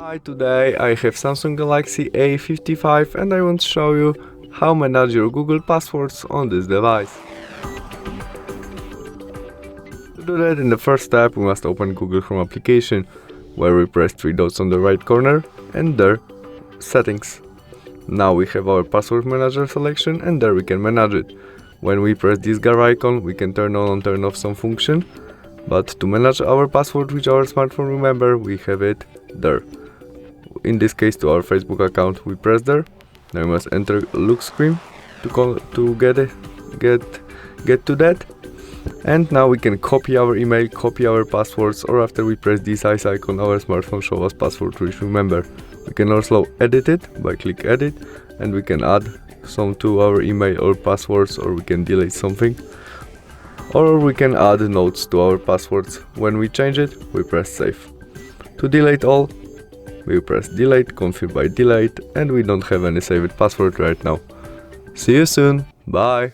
Hi, today I have Samsung Galaxy A55 and I want to show you how manage your Google passwords on this device. To do that, in the first step we must open Google Chrome application, where we press 3 dots on the right corner and there settings. Now we have our password manager selection and there we can manage it. When we press this gear icon we can turn on and turn off some function, but to manage our password which our smartphone remember, we have it there. In this case to our Facebook account we press there. Now we must enter look screen to get to that. And now we can copy our email, copy our passwords, or after we press this ice icon our smartphone shows us password which remember. We can also edit it by click edit, and we can add some to our email or passwords, or we can delete something, or we can add notes to our passwords. When we change it we press save. To delete all we press delete, confirm by delete, and we don't have any saved password right now. See you soon, bye!